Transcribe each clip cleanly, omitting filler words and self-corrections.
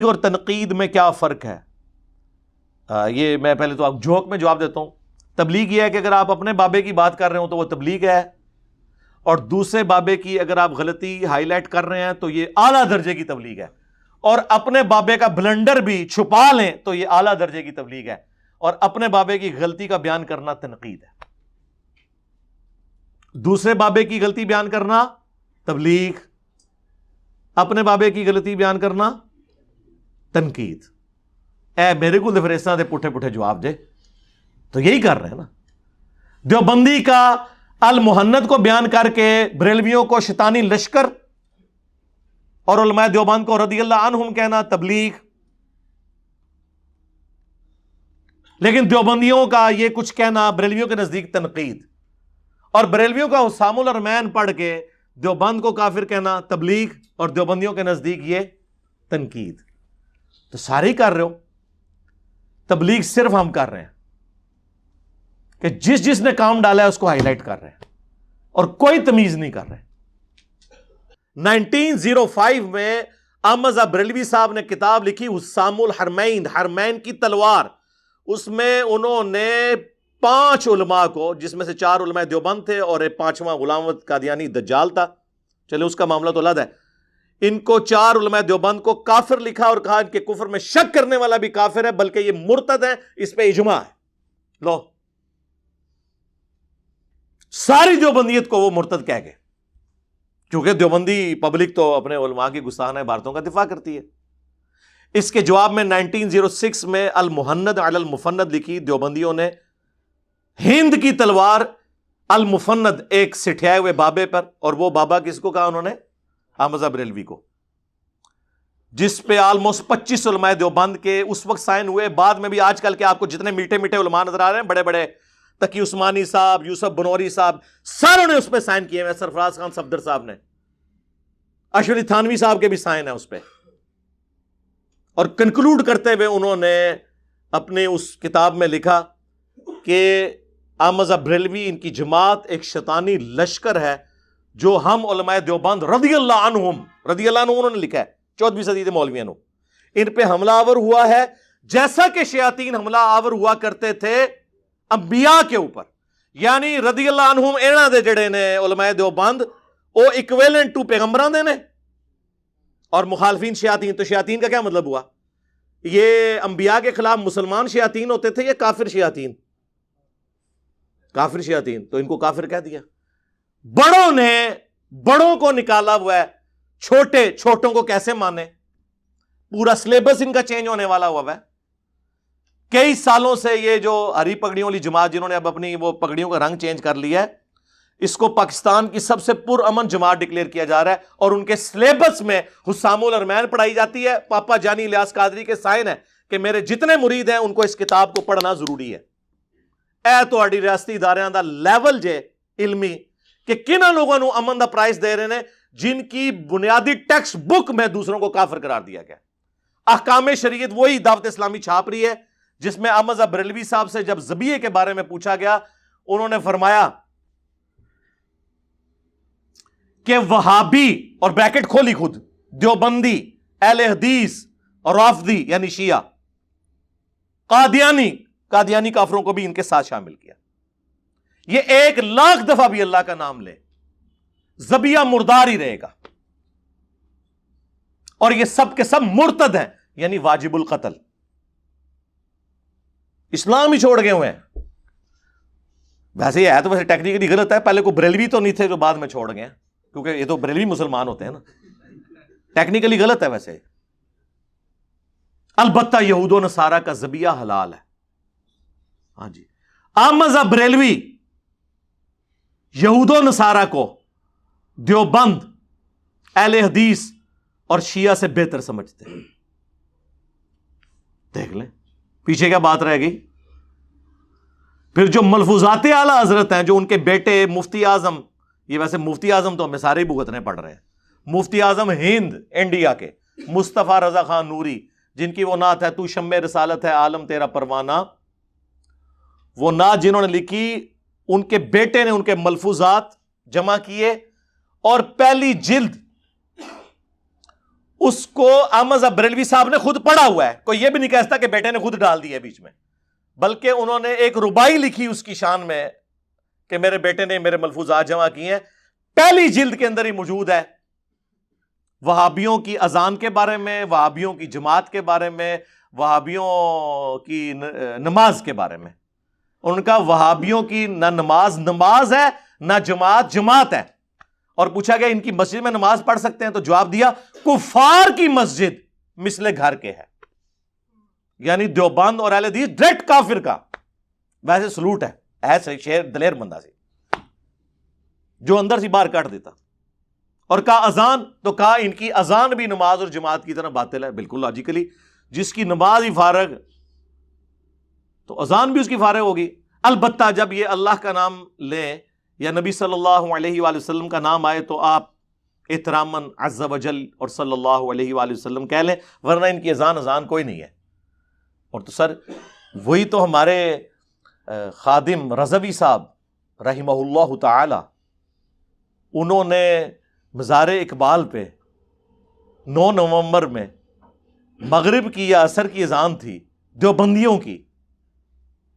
اور تنقید میں کیا فرق ہے؟ یہ میں پہلے تو آپ جھوک میں جواب دیتا ہوں. تبلیغ یہ ہے کہ اگر آپ اپنے بابے کی بات کر رہے ہو تو وہ تبلیغ ہے، اور دوسرے بابے کی اگر آپ غلطی ہائی لائٹ کر رہے ہیں تو یہ اعلیٰ درجے کی تبلیغ ہے، اور اپنے بابے کا بلنڈر بھی چھپا لیں تو یہ اعلیٰ درجے کی تبلیغ ہے، اور اپنے بابے کی غلطی کا بیان کرنا تنقید ہے. دوسرے بابے کی غلطی بیان کرنا تبلیغ، اپنے بابے کی غلطی بیان کرنا تنقید. اے میرے کو فرشتہ دے پٹھے پٹھے جواب دے. تو یہی کر رہے ہیں نا. دیوبندی کا المحند کو بیان کر کے بریلویوں کو شیطانی لشکر اور علماء دیوبند کو رضی اللہ عنہم کہنا تبلیغ. لیکن دیوبندیوں کا یہ کچھ کہنا بریلویوں کے نزدیک تنقید، اور بریلویوں کا حسام الحرمین پڑھ کے دیوبند کو کافر کہنا تبلیغ، اور دیوبندیوں کے نزدیک یہ تنقید. تو سارے ہی کر رہے ہو. تبلیغ صرف ہم کر رہے ہیں کہ جس نے کام ڈالا ہے اس کو ہائی لائٹ کر رہے ہیں، اور کوئی تمیز نہیں کر رہے. 1905 میں احمد رضا بریلوی صاحب نے کتاب لکھی حسام الحرمین، حرمین کی تلوار. اس میں انہوں نے 5 علماء کو، جس میں سے 4 علماء دیوبند تھے اور 5واں غلام احمد قادیانی دجال تھا، چلے اس کا معاملہ تو الگ ہے، ان کو 4 علماء دیوبند کو کافر لکھا اور کہا ان کے کفر میں شک کرنے والا بھی کافر ہے، بلکہ یہ مرتد ہے، اس پہ اجماع ہے. لو، ساری دیوبندیت کو وہ مرتد کہہ گئے، کیونکہ دیوبندی پبلک تو اپنے علماء کی گستاخانہ عبارتوں کا دفاع کرتی ہے. اس کے جواب میں 1906 میں المحند علی المفند لکھی دیوبندیوں نے. ہند کی تلوار المفند ایک سٹھیائے ہوئے بابے پر، اور وہ بابا کس کو کہا انہوں نے؟ احمد رضا بریلوی کو، جس پہ آلموسٹ 25 علماء دیوبند کے اس وقت سائن ہوئے. بعد میں بھی آج کل کے آپ کو جتنے میٹھے میٹھے علماء نظر آ رہے ہیں، بڑے بڑے، تقی عثمانی صاحب، یوسف بنوری صاحب، ساروں نے اس پہ سائن کیے ہوئے. سرفراز خان صفدر صاحب نے، اشوری تھانوی صاحب کے بھی سائن ہے اس پہ. اور کنکلوڈ کرتے ہوئے انہوں نے اپنے اس کتاب میں لکھا کہ احمد رضا بریلوی، ان کی جماعت ایک شیطانی لشکر ہے جو ہم علماء دیوبند رضی اللہ عنہم، رضی اللہ عنہم انہوں نے لکھا ہے، 14ویں صدی کے مولویوں نے، ان پہ حملہ آور ہوا ہے، جیسا کہ شیاطین حملہ آور ہوا کرتے تھے انبیاء کے اوپر. یعنی رضی اللہ عنہم اینا دے جڑے نے علماء دیوبند او ایکویلنٹ ٹو پیغمبران دے نے، اور مخالفین شیاطین. تو شیاطین کا کیا مطلب ہوا؟ یہ انبیاء کے خلاف مسلمان شیاطین ہوتے تھے یا کافر شیاطین؟ کافر شیاطین. تو ان کو کافر کہہ دیا. بڑوں نے بڑوں کو نکالا ہوا ہے، چھوٹے چھوٹوں کو کیسے مانے؟ پورا سلیبس ان کا چینج ہونے والا ہوا ہے. کئی سالوں سے یہ جو ہری پگڑیوں والی جماعت، جنہوں نے اب اپنی وہ پگڑیوں کا رنگ چینج کر لیا ہے، اس کو پاکستان کی سب سے پرامن جماعت ڈکلیئر کیا جا رہا ہے، اور ان کے سلیبس میں حسام الحرمین پڑھائی جاتی ہے. پاپا جانی الیاس قادری کے سائن ہے کہ میرے جتنے مرید ہیں ان کو اس کتاب کو پڑھنا ضروری ہے. اے تو اڈی ریاستی اداریاں دا لیول جے علمی کہ کنہ لوگوں نو امن دا پرائز دے رہے ہیں جن کی بنیادی ٹیکسٹ بک میں دوسروں کو کافر قرار دیا گیا. احکام شریعت وہی دعوت اسلامی چھاپ رہی ہے جس میں احمد رضا بریلوی صاحب سے جب ذبیحے کے بارے میں پوچھا گیا، انہوں نے فرمایا کہ وہابی، اور بریکٹ کھولی خود، دیوبندی، اہل حدیث اور رافضی یعنی شیعہ، قادیانی کافروں کو بھی ان کے ساتھ شامل کیا. یہ 1,00,000 دفعہ بھی اللہ کا نام لے، ذبیحہ مردار ہی رہے گا. اور یہ سب کے سب مرتد ہیں، یعنی واجب القتل، اسلام ہی چھوڑ گئے ہوئے ہیں. ویسے یہ ہے تو ویسے ٹیکنیکلی غلط ہے، پہلے کو بریلوی تو نہیں تھے جو بعد میں چھوڑ گئے ہیں، کیونکہ یہ تو بریلوی مسلمان ہوتے ہیں نا. ٹیکنیکلی غلط ہے ویسے. البتہ یہود و نصارہ کا ذبیحہ حلال ہے. ہاں جی، احمد رضا بریلوی یہود و نصارہ کو دیوبند، اہل حدیث اور شیعہ سے بہتر سمجھتے ہیں. دیکھ لیں پیچھے کیا بات رہ گئی. پھر جو ملفوظات اعلیٰ حضرت ہیں، جو ان کے بیٹے مفتی اعظم، یہ ویسے مفتی اعظم تو ہمیں سارے بھگتنے پڑ رہے ہیں، مفتی اعظم ہند انڈیا کے مصطفیٰ رضا خان نوری، جن کی وہ نعت ہے تو شمع رسالت ہے عالم تیرا پروانہ، وہ نعت جنہوں نے لکھی، ان کے بیٹے نے ان کے ملفوظات جمع کیے اور پہلی جلد اس کو احمد بریلوی صاحب نے خود پڑھا ہوا ہے، کوئی یہ بھی نہیں کہتا کہ بیٹے نے خود ڈال دی ہے بیچ میں، بلکہ انہوں نے ایک ربائی لکھی اس کی شان میں کہ میرے بیٹے نے میرے ملفوظات جمع کیے ہیں، پہلی جلد کے اندر ہی موجود ہے، وہابیوں کی اذان کے بارے میں، وہابیوں کی جماعت کے بارے میں، وہابیوں کی نماز کے بارے میں۔ ان کا وہابیوں کی نہ نماز نماز ہے نہ جماعت جماعت ہے۔ اور پوچھا گیا ان کی مسجد میں نماز پڑھ سکتے ہیں، تو جواب دیا کفار کی مسجد مثل گھر کے ہے، یعنی دیوبند اور اہل حدیث ڈائریکٹ کافر کا۔ ویسے سلوٹ ہے، ایسے شیر دلیر بندہ سے جو اندر سے باہر کاٹ دیتا۔ اور کہا اذان، تو کہا ان کی اذان بھی نماز اور جماعت کی طرح باطل ہے۔ بالکل لاجیکلی، جس کی نماز ہی فارغ تو اذان بھی اس کی فارغ ہوگی۔ البتہ جب یہ اللہ کا نام لیں یا نبی صلی اللہ علیہ وآلہ وسلم کا نام آئے تو آپ احتراماً عز وجل اور صلی اللہ علیہ وآلہ وسلم کہہ لیں، ورنہ ان کی اذان کوئی نہیں ہے۔ اور تو سر وہی تو ہمارے خادم رضوی صاحب رحمہ اللہ تعالی، انہوں نے مزار اقبال پہ 9 نومبر میں مغرب کی یا عصر کی اذان تھی دیوبندیوں کی،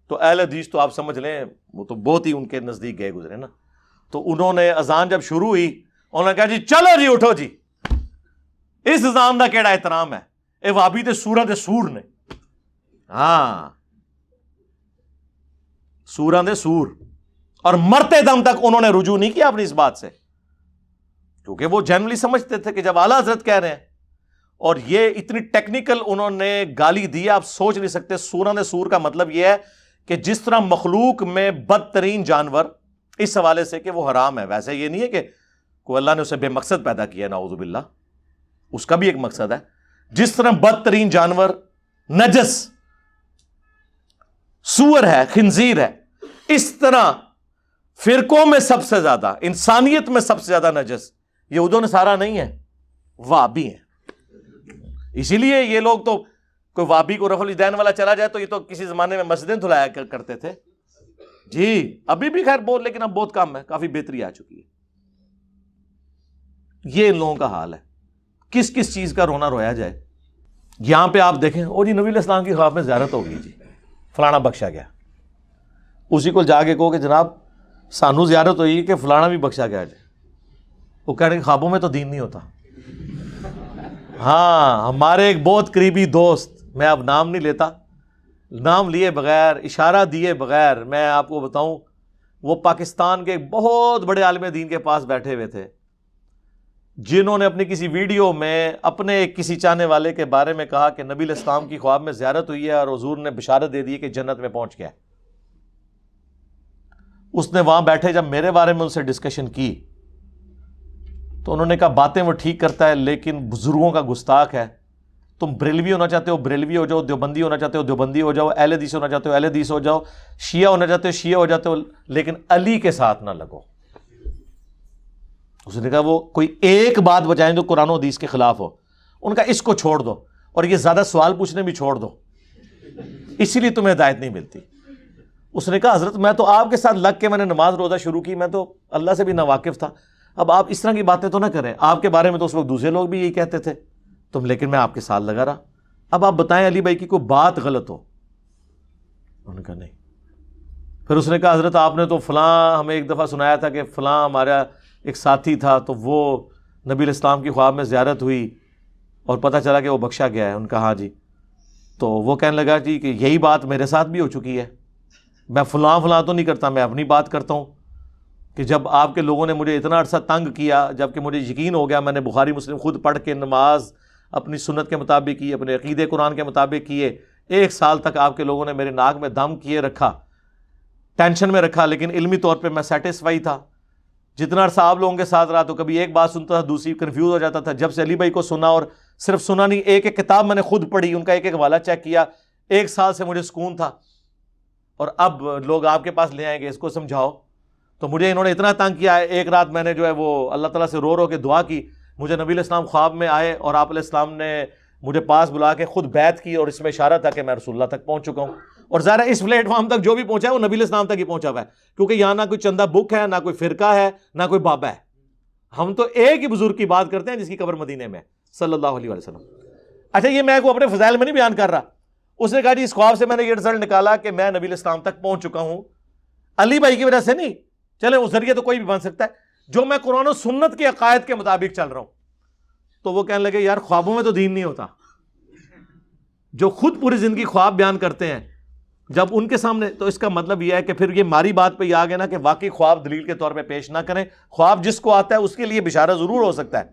تو اہل حدیث تو آپ سمجھ لیں وہ تو بہت ہی ان کے نزدیک گئے گزرے نا۔ تو انہوں نے اذان جب شروع ہوئی انہوں نے کہا جی چلو جی اٹھو جی، اس اذان کا کیڑا احترام ہے، اے وابی تے سوراں دے سور نے، ہاں سوراں دے سور۔ اور مرتے دم تک انہوں نے رجوع نہیں کیا اپنی اس بات سے، کیونکہ وہ جنرلی سمجھتے تھے کہ جب اعلیٰ حضرت کہہ رہے ہیں، اور یہ اتنی ٹیکنیکل انہوں نے گالی دی، آپ سوچ نہیں سکتے۔ سوراں دے سور کا مطلب یہ ہے کہ جس طرح مخلوق میں بدترین جانور، اس حوالے سے کہ وہ حرام ہے، ویسے یہ نہیں ہے کہ کوئی اللہ نے اسے بے مقصد پیدا کیا، نعوذ باللہ، اس کا بھی ایک مقصد ہے۔ جس طرح بدترین جانور نجس سور ہے، خنزیر ہے، اس طرح فرقوں میں سب سے زیادہ، انسانیت میں سب سے زیادہ نجس یہود و نصارہ نہیں ہے، وہابی ہیں۔ اسی لیے یہ لوگ تو، کوئی وہابی کو رفع الیدین والا چلا جائے تو یہ تو کسی زمانے میں مسجدیں دھلایا کرتے تھے جی، ابھی بھی خیر بہت، لیکن اب بہت کم ہے، کافی بہتری آ چکی ہے۔ یہ ان لوگوں کا حال ہے، کس کس چیز کا رونا رویا جائے۔ یہاں پہ آپ دیکھیں، او جی نبی علیہ السلام کی خواب میں زیارت ہو گئی جی، فلانا بخشا گیا، اسی کو جا کے کہو کہ جناب سانو زیارت ہوئی کہ فلانا بھی بخشا گیا جائے، وہ کہہ رہے ہیں خوابوں میں تو دین نہیں ہوتا۔ ہاں ہمارے ایک بہت قریبی دوست، میں اب نام نہیں لیتا، نام لیے بغیر، اشارہ دیے بغیر میں آپ کو بتاؤں، وہ پاکستان کے ایک بہت بڑے عالم دین کے پاس بیٹھے ہوئے تھے، جنہوں نے اپنی کسی ویڈیو میں اپنے کسی چاہنے والے کے بارے میں کہا کہ نبی علیہ السلام کی خواب میں زیارت ہوئی ہے اور حضور نے بشارت دے دی کہ جنت میں پہنچ گیا۔ اس نے وہاں بیٹھے جب میرے بارے میں ان سے ڈسکشن کی تو انہوں نے کہا باتیں وہ ٹھیک کرتا ہے لیکن بزرگوں کا گستاخ ہے، تم بریلوی ہونا چاہتے ہو بریلوی ہو جاؤ، دیوبندی ہونا چاہتے ہو دیوبندی ہو جاؤ، اہل حدیث ہونا چاہتے ہو اہل حدیث ہو جاؤ، شیعہ ہونا چاہتے ہو شیعہ ہو جاتے ہو، لیکن علی کے ساتھ نہ لگو۔ اس نے کہا وہ کوئی ایک بات بچائیں جو قرآن و حدیث کے خلاف ہو، ان کا اس کو چھوڑ دو، اور یہ زیادہ سوال پوچھنے بھی چھوڑ دو، اسی لیے تمہیں ہدایت نہیں ملتی۔ اس نے کہا حضرت میں تو آپ کے ساتھ لگ کے میں نے نماز روزہ شروع کی، میں تو اللہ سے بھی ناواقف تھا، اب آپ اس طرح کی باتیں تو نہ کریں، آپ کے بارے میں تو اس وقت دوسرے لوگ بھی یہی کہتے تھے تم، لیکن میں آپ کے ساتھ لگا رہا، اب آپ بتائیں علی بھائی کی کوئی بات غلط ہو۔ انہوں نے کہا نہیں۔ پھر اس نے کہا حضرت آپ نے تو فلاں ہمیں ایک دفعہ سنایا تھا کہ فلاں ہمارا ایک ساتھی تھا تو وہ نبی علیہ السلام کی خواب میں زیارت ہوئی اور پتہ چلا کہ وہ بخشا گیا ہے۔ ان کا ہاں جی، تو وہ کہنے لگا جی کہ یہی بات میرے ساتھ بھی ہو چکی ہے، میں فلاں تو نہیں کرتا، میں اپنی بات کرتا ہوں کہ جب آپ کے لوگوں نے مجھے اتنا عرصہ تنگ کیا، جب کہ مجھے یقین ہو گیا، میں نے بخاری مسلم خود پڑھ کے نماز اپنی سنت کے مطابق کی، اپنے عقیدے قرآن کے مطابق کیے، 1 سال تک آپ کے لوگوں نے میرے ناک میں دم کیے رکھا، ٹینشن میں رکھا، لیکن علمی طور پہ میں سیٹسفائی تھا۔ جتنا عرصہ آپ لوگوں کے ساتھ رہا تو کبھی ایک بات سنتا تھا دوسری کنفیوز ہو جاتا تھا، جب سے علی بھائی کو سنا، اور صرف سنا نہیں، ایک کتاب میں نے خود پڑھی، ان کا ایک حوالہ چیک کیا، 1 سال سے مجھے سکون تھا۔ اور اب لوگ آپ کے پاس لے آئیں گے اس کو سمجھاؤ، تو مجھے انہوں نے اتنا تنگ کیا ہے، ایک رات میں نے جو ہے وہ اللہ تعالیٰ سے رو کے دعا کی، مجھے نبی علیہ السلام خواب میں آئے اور آپ علیہ السلام نے مجھے پاس بلا کے خود بیعت کی، اور اس میں اشارہ تھا کہ میں رسول اللہ تک پہنچ چکا ہوں۔ اور ظاہر ہے اس پلیٹ فارم تک جو بھی پہنچا ہے وہ نبی علیہ السلام تک ہی پہنچا ہوا ہے، کیونکہ یہاں نہ کوئی چندہ بک ہے، نہ کوئی فرقہ ہے، نہ کوئی بابا ہے، ہم تو ایک ہی بزرگ کی بات کرتے ہیں جس کی قبر مدینے میں ہے، صلی اللہ علیہ وسلم. اچھا یہ میں کو اپنے فضائل میں نہیں بیان کر رہا. اس نے کہا جی اس خواب سے میں نے یہ رزلٹ نکالا کہ میں نبی الاسلام تک پہنچ چکا ہوں, علی بھائی کی وجہ سے نہیں, چلے اس ذریعے تو کوئی بھی بن سکتا ہے, جو میں قرآن و سنت کے عقائد کے مطابق چل رہا ہوں. تو وہ کہنے لگے یار خوابوں میں تو دین نہیں ہوتا. جو خود پوری زندگی خواب بیان کرتے ہیں جب ان کے سامنے, تو اس کا مطلب یہ ہے کہ پھر یہ ماری بات پہ یہ آ گیا نا کہ واقعی خواب دلیل کے طور پہ پیش نہ کریں. خواب جس کو آتا ہے اس کے لیے بشارت ضرور ہو سکتا ہے,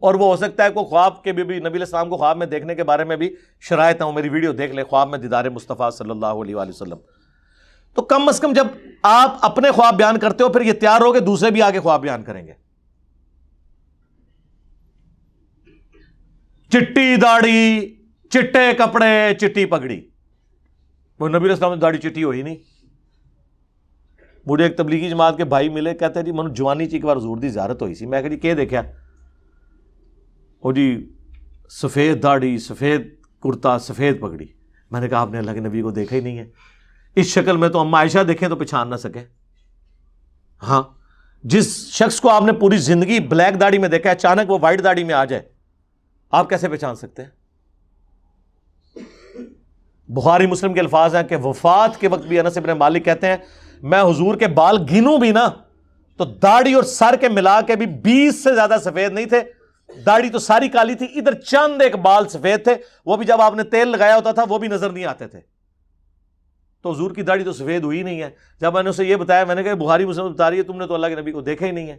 اور وہ ہو سکتا ہے کوئی خواب کے بھی نبی علیہ السلام کو خواب میں دیکھنے کے بارے میں بھی شرائط ہیں, میری ویڈیو دیکھ لیں, خواب میں دیدار مصطفیٰ صلی اللہ علیہ وآلہ وسلم. تو کم از کم جب آپ اپنے خواب بیان کرتے ہو پھر یہ تیار ہو کہ دوسرے بھی آگے خواب بیان کریں گے. چٹی داڑھی, چٹے کپڑے, چٹی پگڑی. وہ نبی علیہ السلام داڑھی چٹی ہوئی نہیں. مجھے ایک تبلیغی جماعت کے بھائی ملے, کہتے ہیں جی منو جوانی چ ایک بار حضور دی زیارت ہوئی سی. میں کہا جی کہ دیکھا, وہ جی سفید داڑھی, سفید کرتا, سفید پگڑی. میں نے کہا آپ نے اللہ کے نبی کو دیکھا ہی نہیں ہے. اس شکل میں تو اما عائشہ دیکھیں تو پہچان نہ سکے. ہاں جس شخص کو آپ نے پوری زندگی بلیک داڑھی میں دیکھا ہے, اچانک وہ وائٹ داڑھی میں آ جائے, آپ کیسے پہچان سکتے ہیں؟ بخاری مسلم کے الفاظ ہیں کہ وفات کے وقت بھی انس بن مالک کہتے ہیں میں حضور کے بال گنوں بھی نا تو داڑھی اور سر کے ملا کے بھی 20 سے زیادہ سفید نہیں تھے. داڑھی تو ساری کالی تھی, ادھر چند ایک بال سفید تھے, وہ بھی جب آپ نے تیل لگایا ہوتا تھا وہ بھی نظر نہیں آتے تھے. تو حضور کی داڑھی تو سفید ہوئی نہیں ہے. جب میں نے اسے یہ بتایا, میں نے کہا بخاری مسلم بتا رہی ہے تم نے تو اللہ کے نبی کو دیکھا ہی نہیں ہے.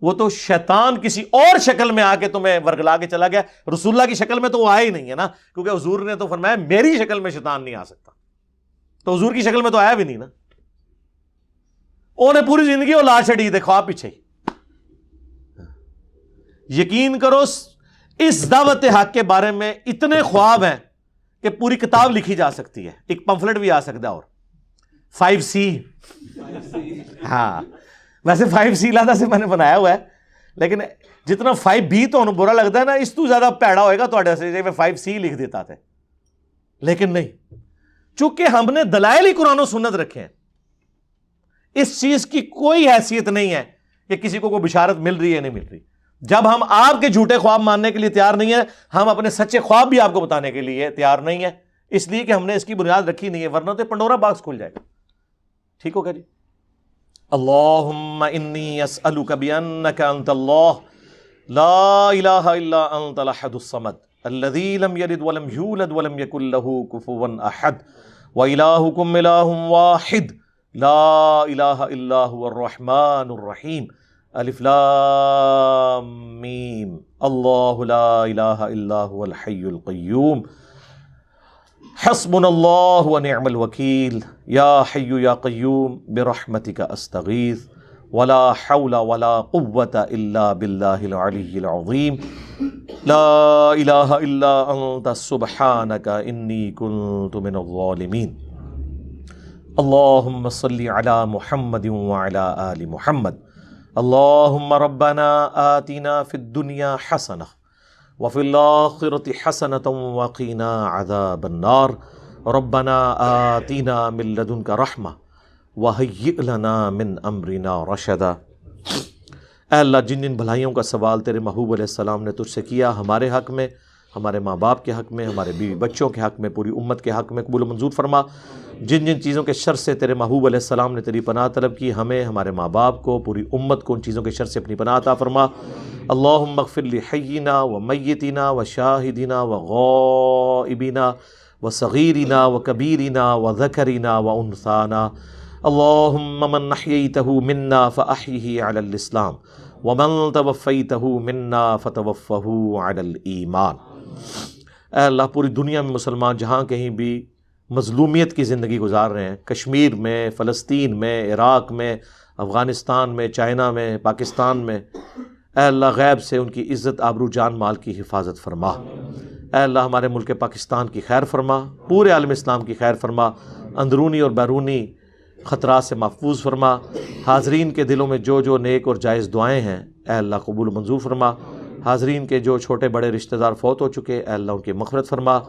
وہ تو شیطان کسی اور شکل میں آ کے تمہیں ورگلا کے چلا گیا, رسول اللہ کی شکل میں تو وہ آیا ہی نہیں ہے نا, کیونکہ حضور نے تو فرمایا میری شکل میں شیطان نہیں آ سکتا. تو حضور کی شکل میں تو آیا بھی نہیں نا. انہیں پوری زندگی وہ لا چھڑی تھے خواب پیچھے ہی. یقین کرو اس دعوت حق کے بارے میں اتنے خواب ہیں کہ پوری کتاب لکھی جا سکتی ہے, ایک پمفلٹ بھی آ سکتا ہے. اور 5C, ہاں ویسے 5C لادا سے میں نے بنایا ہوا ہے, لیکن جتنا 5B تو انہوں برا لگتا ہے نا, اس تو زیادہ پیڑا ہوئے گا تو 5C لکھ دیتا تھے. لیکن نہیں, چونکہ ہم نے دلائل ہی قرآن و سنت رکھے ہیں, اس چیز کی کوئی حیثیت نہیں ہے کہ کسی کو کوئی بشارت مل رہی ہے نہیں مل رہی. جب ہم آپ کے جھوٹے خواب ماننے کے لیے تیار نہیں ہیں, ہم اپنے سچے خواب بھی آپ کو بتانے کے لیے تیار نہیں ہیں, اس لیے کہ ہم نے اس کی بنیاد رکھی نہیں ہے, ورنہ تو پنڈورا باکس کھل جائے گا. ٹھیک ہوگا جی. اللہم انی اسألک بانک انت اللہ لا الہ الا انت الاحد الصمد الذی لم یلد ولم یولد ولم یکن لہ کفوا احد والہکم الہ واحد لا الہ الا هو الرحمن الرحیم الف لام میم اللہ لا الہ الا هو الحی القیوم حسبنا اللہ ونعم الوکیل یا حی یا قیوم برحمتک استغیث ولا حول ولا قوة الا باللہ العلی العظیم لا الہ الا انت سبحانک انی کنت من الظالمین. اللہم صلی علی محمد وعلی آل محمد. اللہم ربنا آتنا فی الدنیا حسنہ وفی الآخرۃ حسنۃ وقنا عذاب النار. ربنا آتنا من لدنک رحمہ وہیئ لنا من امرنا رشدا. اے اللہ جن جن بھلائیوں کا سوال تیرے محبوب علیہ السلام نے تجھ سے کیا, ہمارے حق میں, ہمارے ماں باپ کے حق میں, ہمارے بیوی بچوں کے حق میں, پوری امت کے حق میں قبول و منظور فرما. جن جن چیزوں کے شر سے تیرے محبوب علیہ السلام نے تیری پناہ طلب کی, ہمیں, ہمارے ماں باپ کو, پوری امت کو ان چیزوں کے شر سے اپنی پناہ عطا فرما. اللہم اغفر لحینا و میتنا و شاہدنا و غائبنا و صغیرنا و کبیرنا و ذکرنا و انثانا. اللہم من احییتہ منا فاحیہ علی الاسلام ومن توفیتہ منا فتوفہ علی الایمان. اے اللہ پوری دنیا میں مسلمان جہاں کہیں بھی مظلومیت کی زندگی گزار رہے ہیں, کشمیر میں, فلسطین میں, عراق میں, افغانستان میں, چائنا میں, پاکستان میں, اے اللہ غیب سے ان کی عزت آبرو جان مال کی حفاظت فرما. اے اللہ ہمارے ملک پاکستان کی خیر فرما, پورے عالم اسلام کی خیر فرما, اندرونی اور بیرونی خطرات سے محفوظ فرما. حاضرین کے دلوں میں جو جو نیک اور جائز دعائیں ہیں اے اللہ قبول منظور فرما. حاضرین کے جو چھوٹے بڑے رشتہ دار فوت ہو چکے اے اللہ ان کی مغفرت فرما,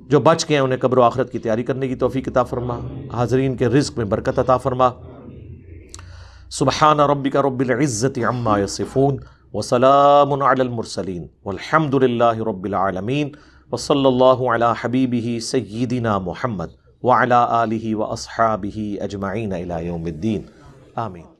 جو بچ گئے ہیں انہیں قبر و آخرت کی تیاری کرنے کی توفیق عطا فرما. حاضرین کے رزق میں برکت عطا فرما. سبحان ربک رب العزت عما یصفون وسلام علی المرسلین والحمد للہ رب العالمین وصلی اللہ علی حبیبہ سیدنا محمد وعلی آلہ واصحابہ اجمعین الی یوم الدین آمین.